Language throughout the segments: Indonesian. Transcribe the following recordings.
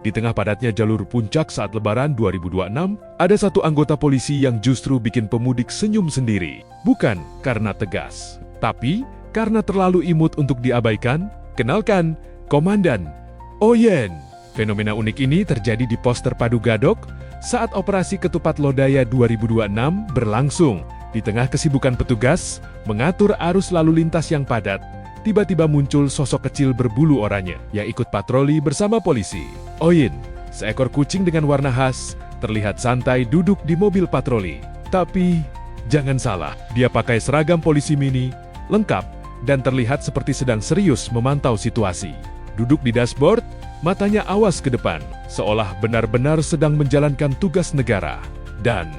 Di tengah padatnya jalur puncak saat Lebaran 2026, ada satu anggota polisi yang justru bikin pemudik senyum sendiri. Bukan karena tegas, tapi karena terlalu imut untuk diabaikan. Kenalkan, Komandan Oyen. Fenomena unik ini terjadi di pos terpadu Gadok saat operasi Ketupat Lodaya 2026 berlangsung. Di tengah kesibukan petugas mengatur arus lalu lintas yang padat, tiba-tiba muncul sosok kecil berbulu oranye yang ikut patroli bersama polisi. Oyen, seekor kucing dengan warna khas, terlihat santai duduk di mobil patroli. Tapi, jangan salah, dia pakai seragam polisi mini, lengkap, dan terlihat seperti sedang serius memantau situasi. Duduk di dashboard, matanya awas ke depan, seolah benar-benar sedang menjalankan tugas negara. Dan,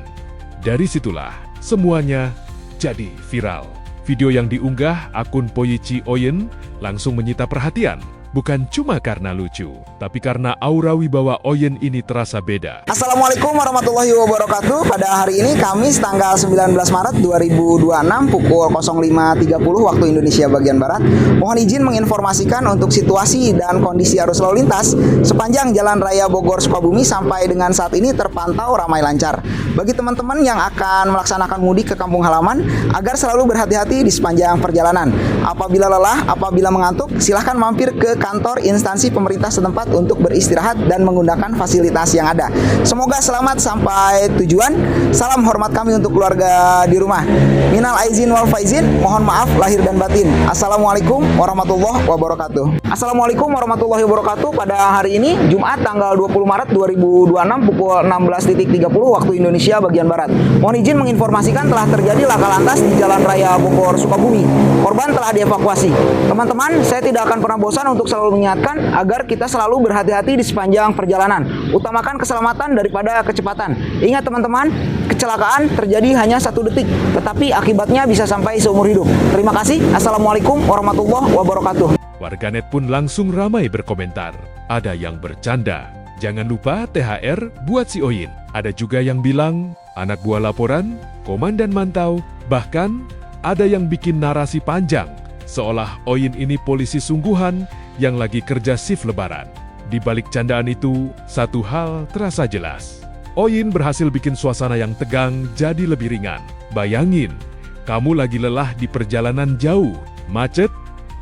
dari situlah, semuanya jadi viral. Video yang diunggah akun Poyichi Oyen langsung menyita perhatian. Bukan cuma karena lucu, tapi karena aura wibawa Oyen ini terasa beda. Assalamualaikum warahmatullahi wabarakatuh. Pada hari ini Kamis tanggal 19 Maret 2026 pukul 05.30 waktu Indonesia bagian Barat. Mohon izin menginformasikan untuk situasi dan kondisi arus lalu lintas sepanjang Jalan Raya Bogor Sukabumi sampai dengan saat ini terpantau ramai lancar. Bagi teman-teman yang akan melaksanakan mudik ke kampung halaman, agar selalu berhati-hati di sepanjang perjalanan. Apabila lelah, apabila mengantuk, silahkan mampir ke kantor instansi pemerintah setempat untuk beristirahat dan menggunakan fasilitas yang ada. Semoga selamat sampai tujuan. Salam hormat kami untuk keluarga di rumah. Minal aizin wal faizin, mohon maaf lahir dan batin. Assalamualaikum warahmatullahi wabarakatuh. Assalamualaikum warahmatullahi wabarakatuh. Pada hari ini Jumat tanggal 20 Maret 2026 pukul 16.30 waktu Indonesia bagian Barat. Mohon izin menginformasikan telah terjadi laka lantas di Jalan Raya Bogor Sukabumi. Korban telah dievakuasi. Teman-teman, saya tidak akan pernah bosan untuk selalu mengingatkan agar kita selalu berhati-hati di sepanjang perjalanan. Utamakan keselamatan daripada kecepatan. Ingat teman-teman, kecelakaan terjadi hanya 1 detik, tetapi akibatnya bisa sampai seumur hidup. Terima kasih. Assalamualaikum warahmatullahi wabarakatuh. Warganet pun langsung ramai berkomentar. Ada yang bercanda, jangan lupa THR buat si Oyen. Ada juga yang bilang, anak buah laporan, komandan mantau. Bahkan, ada yang bikin narasi panjang, seolah Oyen ini polisi sungguhan yang lagi kerja shift lebaran. Di balik candaan itu, satu hal terasa jelas. Oyen berhasil bikin suasana yang tegang jadi lebih ringan. Bayangin, kamu lagi lelah di perjalanan jauh, macet,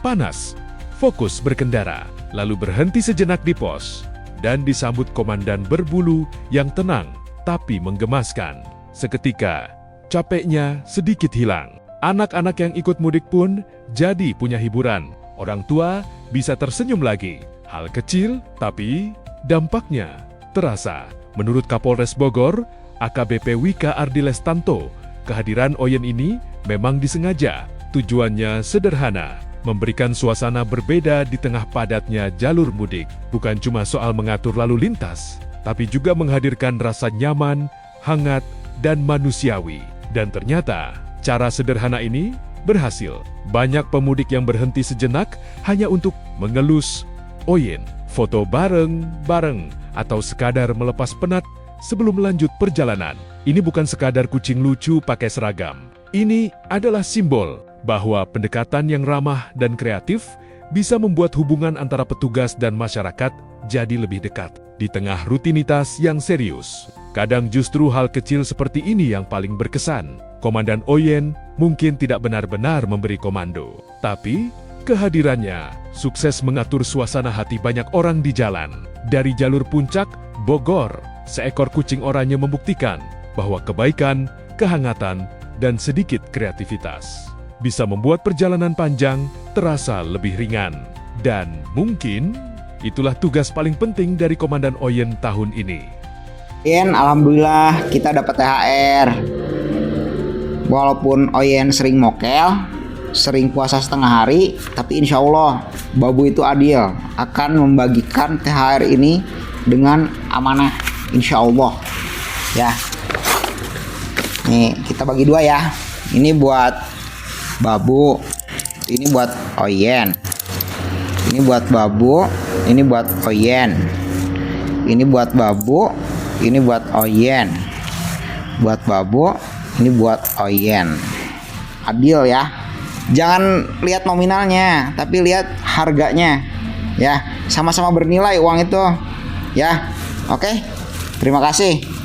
panas, fokus berkendara, lalu berhenti sejenak di pos, dan disambut komandan berbulu yang tenang tapi menggemaskan. Seketika, capeknya sedikit hilang. Anak-anak yang ikut mudik pun jadi punya hiburan. Orang tua bisa tersenyum lagi. Hal kecil, tapi dampaknya terasa. Menurut Kapolres Bogor, AKBP Wika Ardilestanto, kehadiran Oyen ini memang disengaja. Tujuannya sederhana, memberikan suasana berbeda di tengah padatnya jalur mudik. Bukan cuma soal mengatur lalu lintas, tapi juga menghadirkan rasa nyaman, hangat, dan manusiawi. Dan ternyata, cara sederhana ini berhasil. Banyak pemudik yang berhenti sejenak hanya untuk mengelus Oyen, foto bareng-bareng, atau sekadar melepas penat sebelum lanjut perjalanan. Ini bukan sekadar kucing lucu pakai seragam. Ini adalah simbol bahwa pendekatan yang ramah dan kreatif bisa membuat hubungan antara petugas dan masyarakat jadi lebih dekat. Di tengah rutinitas yang serius, kadang justru hal kecil seperti ini yang paling berkesan. Komandan Oyen mungkin tidak benar-benar memberi komando, tapi kehadirannya sukses mengatur suasana hati banyak orang di jalan. Dari jalur puncak, Bogor, seekor kucing oranye membuktikan bahwa kebaikan, kehangatan, dan sedikit kreativitas bisa membuat perjalanan panjang terasa lebih ringan. Dan mungkin itulah tugas paling penting dari Komandan Oyen tahun ini. Alhamdulillah kita dapat THR. Walaupun Oyen sering mokel, sering puasa setengah hari, tapi insya Allah Babu itu adil, akan membagikan THR ini dengan amanah, insya Allah. Ya, nih kita bagi 2 ya. Ini buat Babu, ini buat Oyen. Ini buat Babu, ini buat Oyen. Ini buat Babu, ini buat Oyen. Buat Babu, ini buat Oyen. Adil ya. Jangan lihat nominalnya, tapi lihat harganya. Ya, sama-sama bernilai uang itu. ya. Oke. Terima kasih.